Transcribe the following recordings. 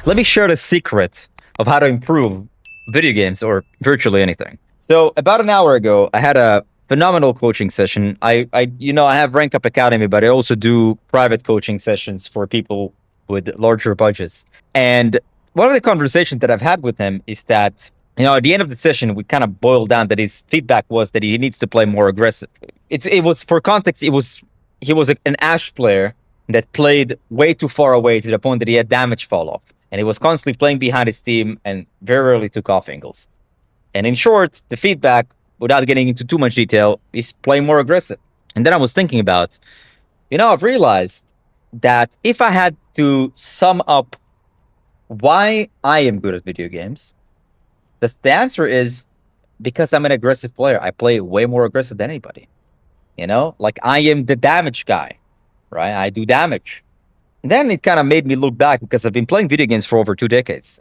Let me share the secret of how to improve video games or virtually anything. So about an hour ago, I had a phenomenal coaching session. I have Rank Up Academy, but I also do private coaching sessions for people with larger budgets. And one of the conversations that I've had with him is that, at the end of the session, we kind of boiled down that his feedback was that he needs to play more aggressive. It was, for context, he was an Ash player that played way too far away to the point that he had damage fall off. And he was constantly playing behind his team and very rarely took off angles. And in short, the feedback, without getting into too much detail, is playing more aggressive. And then I was thinking about, I've realized that if I had to sum up why I am good at video games, the answer is because I'm an aggressive player. I play way more aggressive than anybody. Like I am the damage guy, right? I do damage. And then it kind of made me look back because I've been playing video games for over 2 decades.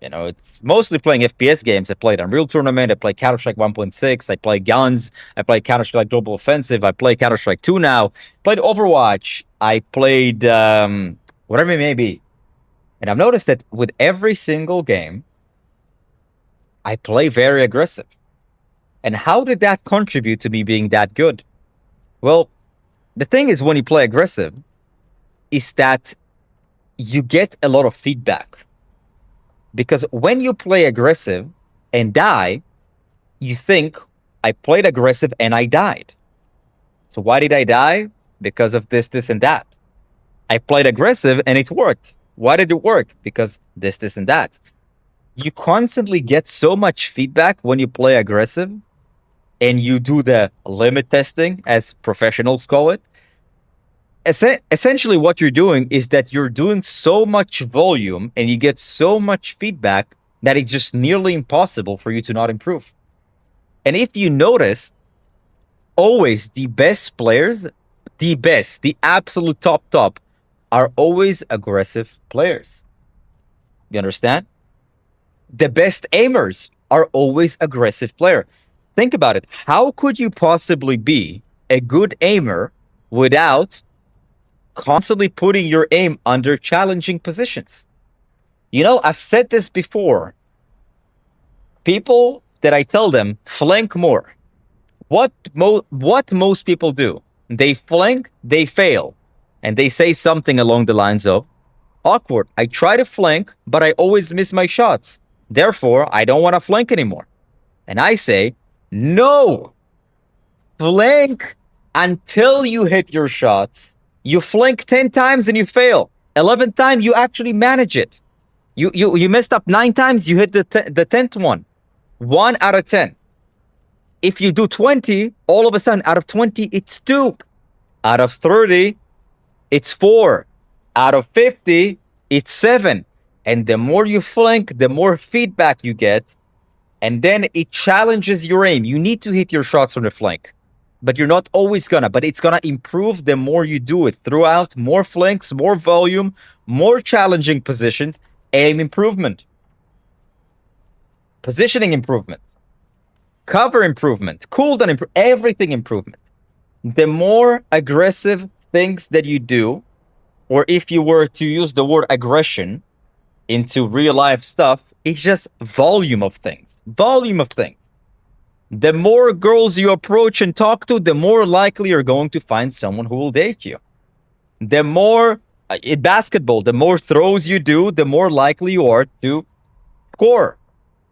It's mostly playing FPS games. I played Unreal Tournament. I play Counter-Strike 1.6. I play guns. I play Counter-Strike Global Offensive. I play Counter-Strike 2 now. Played Overwatch. I played whatever it may be. And I've noticed that with every single game, I play very aggressive. And how did that contribute to me being that good? Well, the thing is when you play aggressive is that you get a lot of feedback. Because when you play aggressive and die, you think, I played aggressive and I died. So why did I die? Because of this, and that. I played aggressive and it worked. Why did it work? Because this, and that. You constantly get so much feedback when you play aggressive and you do the limit testing, as professionals call it. Essentially, what you're doing is that you're doing so much volume and you get so much feedback that it's just nearly impossible for you to not improve. And if you notice, always the best players, the absolute top, are always aggressive players. You understand? The best aimers are always aggressive players. Think about it. How could you possibly be a good aimer without constantly putting your aim under challenging positions? I've said this before. People that I tell them flank more. What most people do? They flank, they fail, and they say something along the lines of, awkward. I try to flank, but I always miss my shots. Therefore, I don't want to flank anymore. And I say, no. Flank until you hit your shots. You flank 10 times and you fail. 11th time, you actually manage it. You messed up 9 times, you hit the 10th one. 1 out of 10. If you do 20, all of a sudden, out of 20, it's 2. Out of 30, it's 4. Out of 50, it's 7. And the more you flank, the more feedback you get. And then it challenges your aim. You need to hit your shots from the flank. But you're not always gonna. But it's gonna improve the more you do it throughout. More flanks, more volume, more challenging positions, aim improvement, positioning improvement, cover improvement, cooldown improvement, everything improvement. The more aggressive things that you do, or if you were to use the word aggression into real life stuff, it's just volume of things. Volume of things. The more girls you approach and talk to, the more likely you're going to find someone who will date you. The more, in basketball, the more throws you do, the more likely you are to score.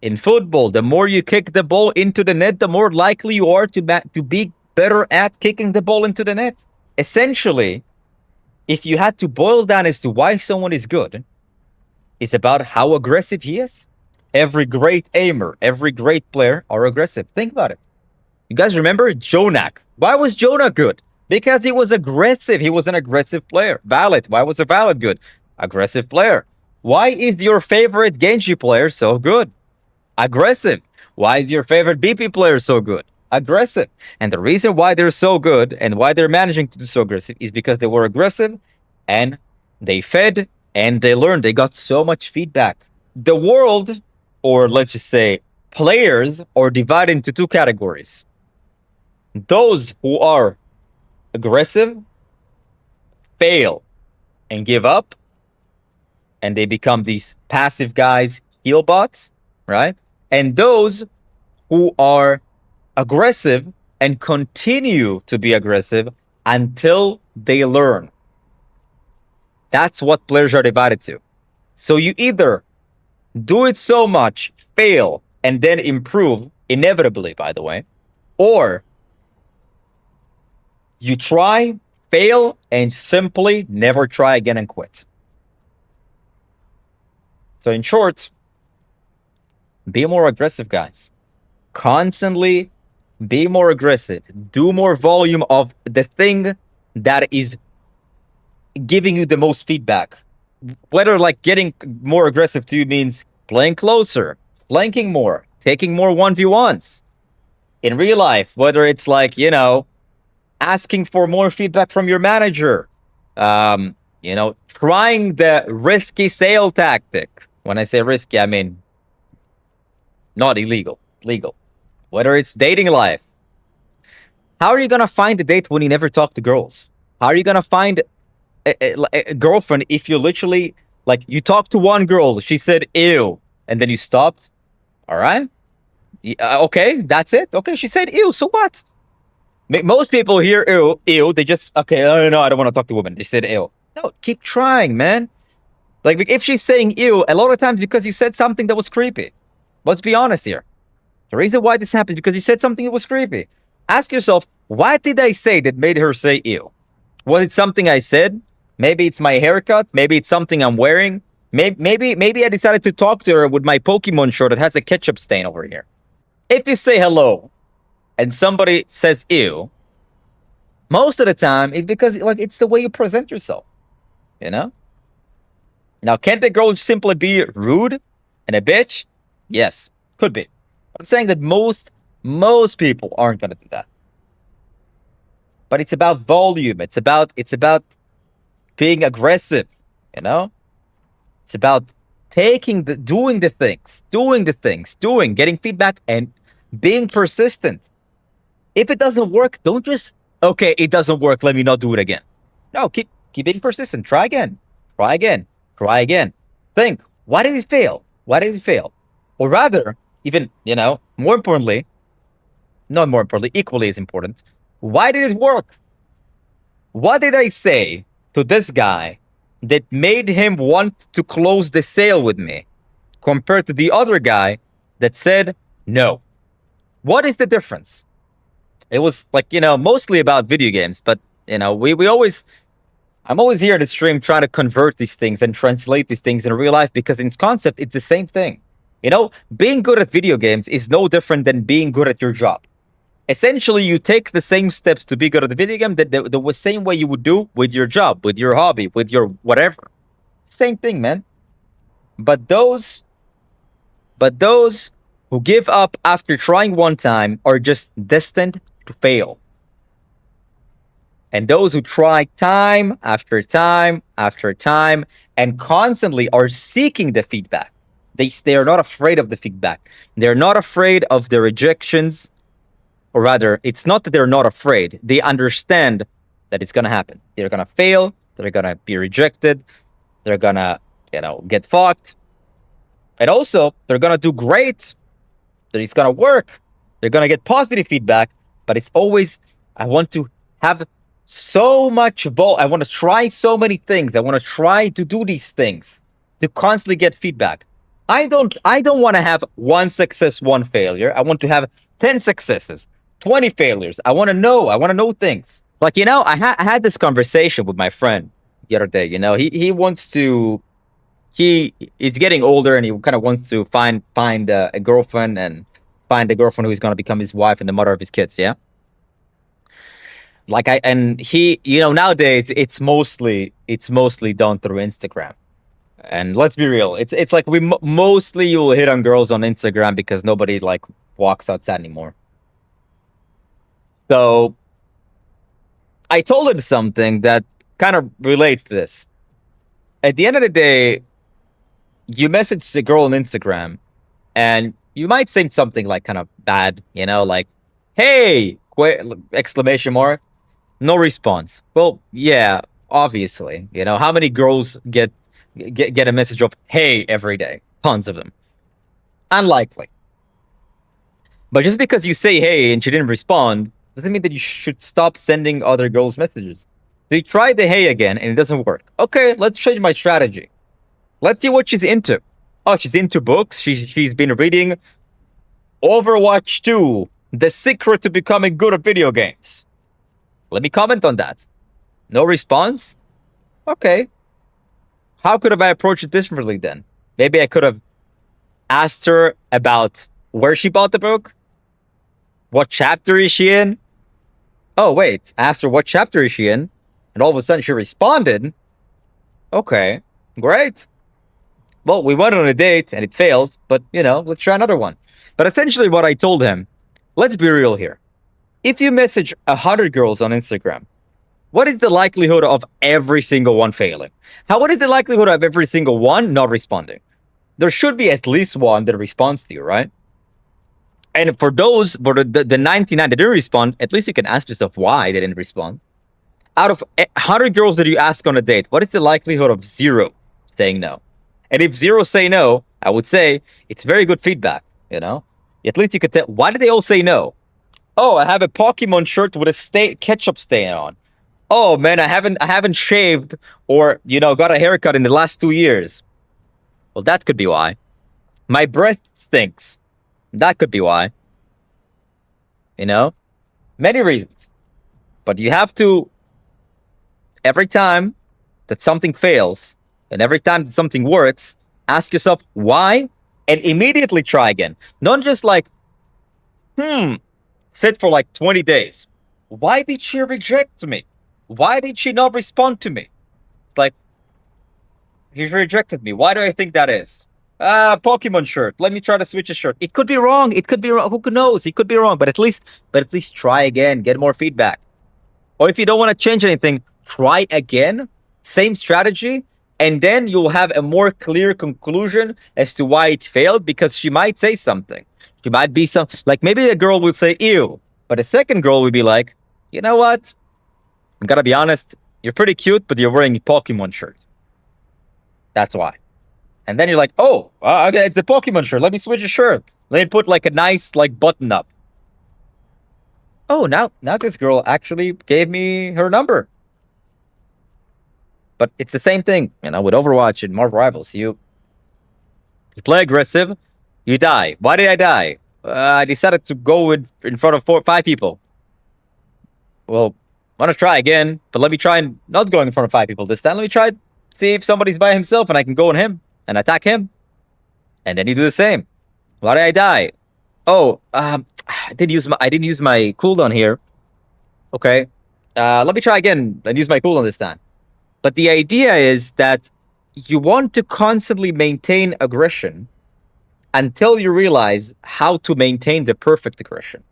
In football, the more you kick the ball into the net, the more likely you are to be better at kicking the ball into the net. Essentially, if you had to boil down as to why someone is good, it's about how aggressive he is. Every great aimer, every great player are aggressive. Think about it. You guys remember Jonak? Why was Jonak good? Because he was aggressive. He was an aggressive player. Valid. Why was a Valid good? Aggressive player. Why is your favorite Genji player so good? Aggressive. Why is your favorite BP player so good? Aggressive. And the reason why they're so good and why they're managing to do so aggressive is because they were aggressive and they fed and they learned. They got so much feedback. The world, or let's just say players, are divided into 2 categories. Those who are aggressive, fail, and give up. and they become these passive guys, heal bots, right? And those who are aggressive and continue to be aggressive until they learn. That's what players are divided to. So you either do it so much, fail, and then improve, inevitably, by the way, or you try, fail, and simply never try again and quit. So, in short, be more aggressive, guys. Constantly be more aggressive. Do more volume of the thing that is giving you the most feedback. Whether like getting more aggressive to you means playing closer, flanking more, taking more 1v1s. In real life, whether it's like, asking for more feedback from your manager, trying the risky sale tactic. When I say risky, I mean not illegal, legal. Whether it's dating life. How are you going to find a date when you never talk to girls? How are you going to find a girlfriend if you literally, like, you talk to one girl, she said, ew, and then you stopped? All right. Okay, that's it. Okay, she said, ew, so what? Most people hear ew, ew, they just, okay, no, I don't want to talk to women. They said ew. No, keep trying, man. Like, if she's saying ew, a lot of times because you said something that was creepy. Let's be honest here. The reason why this happens is because you said something that was creepy. Ask yourself, what did I say that made her say ew? Was it something I said? Maybe it's my haircut. Maybe it's something I'm wearing. Maybe I decided to talk to her with my Pokemon shirt that has a ketchup stain over here. If you say hello and somebody says ew, most of the time it's because like it's the way you present yourself. You know? Now, can't the girl simply be rude and a bitch? Yes, could be. I'm saying that most people aren't gonna do that. But it's about volume. It's about being aggressive, you know? It's about doing the things, getting feedback and being persistent. If it doesn't work, don't just, okay, it doesn't work, let me not do it again. No, keep being persistent. Try again. Try again. Try again. Think, why did it fail? Why did it fail? Or rather, even, more importantly, not more importantly, equally as important, why did it work? What did I say to this guy that made him want to close the sale with me compared to the other guy that said no? What is the difference? It was like, mostly about video games, but, we always, I'm always here to stream trying to convert these things and translate these things in real life because in concept, it's the same thing. Being good at video games is no different than being good at your job. Essentially, you take the same steps to be good at the video game that the same way you would do with your job, with your hobby, with your whatever. Same thing, man. But those who give up after trying one time are just destined to fail. And those who try time after time after time and constantly are seeking the feedback, they are not afraid of the feedback. They're not afraid of the rejections. Or rather, it's not that they're not afraid. They understand that it's going to happen. They're going to fail. They're going to be rejected. They're going to, get fucked. And also, they're going to do great. That it's going to work. They're going to get positive feedback. But it's always, I want to have so much I want to try so many things. I want to try to do these things to constantly get feedback. I don't want to have one success, one failure. I want to have 10 successes, 20 failures. I want to know things. Like, I had this conversation with my friend the other day. He wants to, he is getting older and he kind of wants to find a girlfriend and find a girlfriend who's going to become his wife and the mother of his kids. Yeah. He, nowadays it's mostly done through Instagram. And let's be real, it's like mostly you will hit on girls on Instagram because nobody like walks outside anymore. So I told him something that kind of relates to this. At the end of the day, you message a girl on Instagram and you might say something like kind of bad, like, hey, exclamation mark. No response. Well, yeah, obviously. How many girls get get a message of hey every day. Tons of them. Unlikely. But just because you say hey and she didn't respond doesn't mean that you should stop sending other girls messages. So you try the hey again and it doesn't work. Okay, let's change my strategy. Let's see what she's into. Oh, she's into books. She's been reading Overwatch 2, The Secret to Becoming Good at Video Games. Let me comment on that. No response? Okay. How could have I approached it differently then? Maybe I could have asked her about where she bought the book? What chapter is she in? Oh, wait. Asked her what chapter is she in? And all of a sudden she responded. Okay. Great. Well, we went on a date and it failed, but let's try another one. But essentially what I told him, let's be real here. If you message 100 girls on Instagram, what is the likelihood of every single one failing? What is the likelihood of every single one not responding? There should be at least one that responds to you, right? And for the 99 that didn't respond, at least you can ask yourself why they didn't respond. Out of 100 girls that you ask on a date, what is the likelihood of 0 saying no? And if 0 say no, I would say it's very good feedback, At least you could tell, why did they all say no? Oh, I have a Pokemon shirt with a ketchup stain on. Oh man, I haven't shaved or got a haircut in the last 2 years. Well, that could be why. My breath stinks. That could be why. Many reasons. But you have to, every time that something fails and every time that something works, ask yourself why and immediately try again. Not just like, sit for like 20 days. Why did she reject me? Why did she not respond to me? Like, he rejected me. Why do I think that is? Pokemon shirt. Let me try to switch a shirt. It could be wrong. It could be wrong. Who knows? It could be wrong. But at least try again. Get more feedback. Or if you don't want to change anything, try again. Same strategy. And then you'll have a more clear conclusion as to why it failed, because she might say something. She might be like maybe the girl would say, ew. But a second girl would be like, you know what? I'm gonna be honest. You're pretty cute, but you're wearing a Pokemon shirt. That's why. And then you're like, oh, okay, it's the Pokemon shirt. Let me switch a shirt. Let me put like a nice button up. Oh, now this girl actually gave me her number. But it's the same thing, with Overwatch and Marvel Rivals. You play aggressive, you die. Why did I die? I decided to go in front of 4 or 5 people. Well, I want to try again, but let me try and not going in front of 5 people this time. Let me try see if somebody's by himself and I can go on him and attack him. And then you do the same. Why did I die? Oh, I didn't use my cooldown here. Okay. Let me try again and use my cooldown this time. But the idea is that you want to constantly maintain aggression until you realize how to maintain the perfect aggression.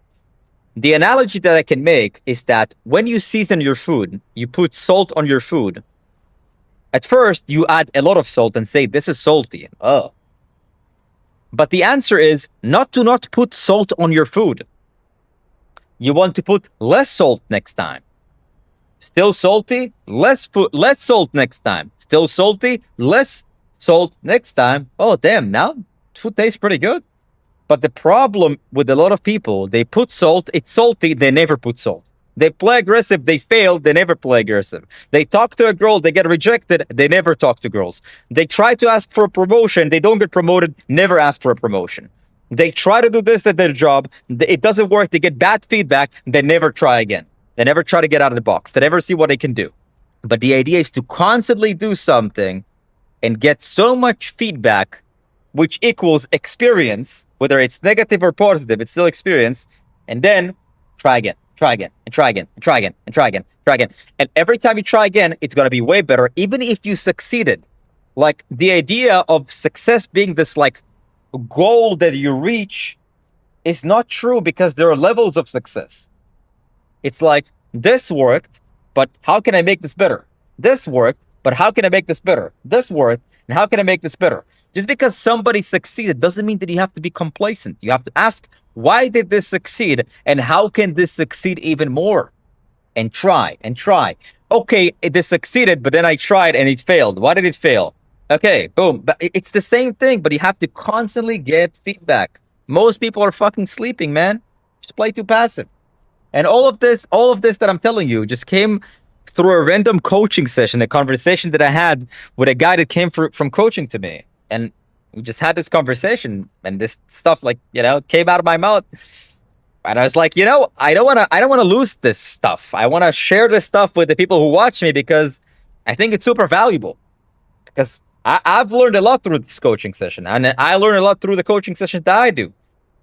The analogy that I can make is that when you season your food, you put salt on your food. At first, you add a lot of salt and say, this is salty. Oh. But the answer is not to not put salt on your food. You want to put less salt next time. Still salty, less salt next time. Still salty, less salt next time. Oh, damn, now food tastes pretty good. But the problem with a lot of people, they put salt, it's salty, they never put salt. They play aggressive, they fail, they never play aggressive. They talk to a girl, they get rejected, they never talk to girls. They try to ask for a promotion, they don't get promoted, never ask for a promotion. They try to do this at their job, it doesn't work, they get bad feedback, they never try again. They never try to get out of the box. They never see what they can do. But the idea is to constantly do something and get so much feedback, which equals experience, whether it's negative or positive, it's still experience. And then try again, try again, and try again, and try again, and try again, try again. And every time you try again, it's going to be way better, even if you succeeded. Like the idea of success being this goal that you reach is not true, because there are levels of success. It's like, this worked, but how can I make this better? This worked, but how can I make this better? This worked, and how can I make this better? Just because somebody succeeded doesn't mean that you have to be complacent. You have to ask, why did this succeed? And how can this succeed even more? And try, and try. Okay, this succeeded, but then I tried and it failed. Why did it fail? Okay, boom. But it's the same thing, but you have to constantly get feedback. Most people are fucking sleeping, man. Just play too passive. And all of this that I'm telling you just came through a random coaching session, a conversation that I had with a guy that came from coaching to me. And we just had this conversation and this stuff like, came out of my mouth. And I was like, I don't want to lose this stuff. I want to share this stuff with the people who watch me because I think it's super valuable. Because I've learned a lot through this coaching session, and I learned a lot through the coaching session that I do,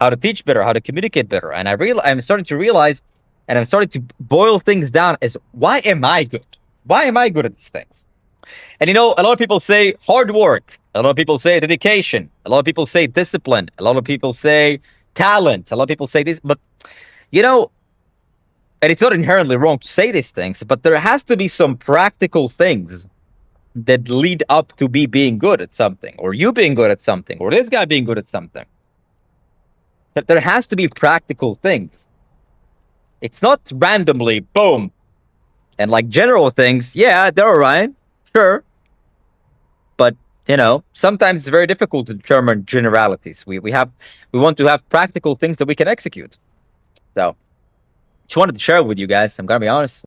how to teach better, how to communicate better, and I'm starting to realize, and I'm starting to boil things down as why am I good? Why am I good at these things? And a lot of people say hard work, a lot of people say dedication, a lot of people say discipline, a lot of people say talent, a lot of people say this, but you know, and it's not inherently wrong to say these things, but there has to be some practical things that lead up to me being good at something, or you being good at something, or this guy being good at something. That there has to be practical things. It's not randomly, boom. And like general things, yeah, they're all right, sure. But sometimes it's very difficult to determine generalities. We want to have practical things that we can execute. So just wanted to share it with you guys. I'm gonna be honest.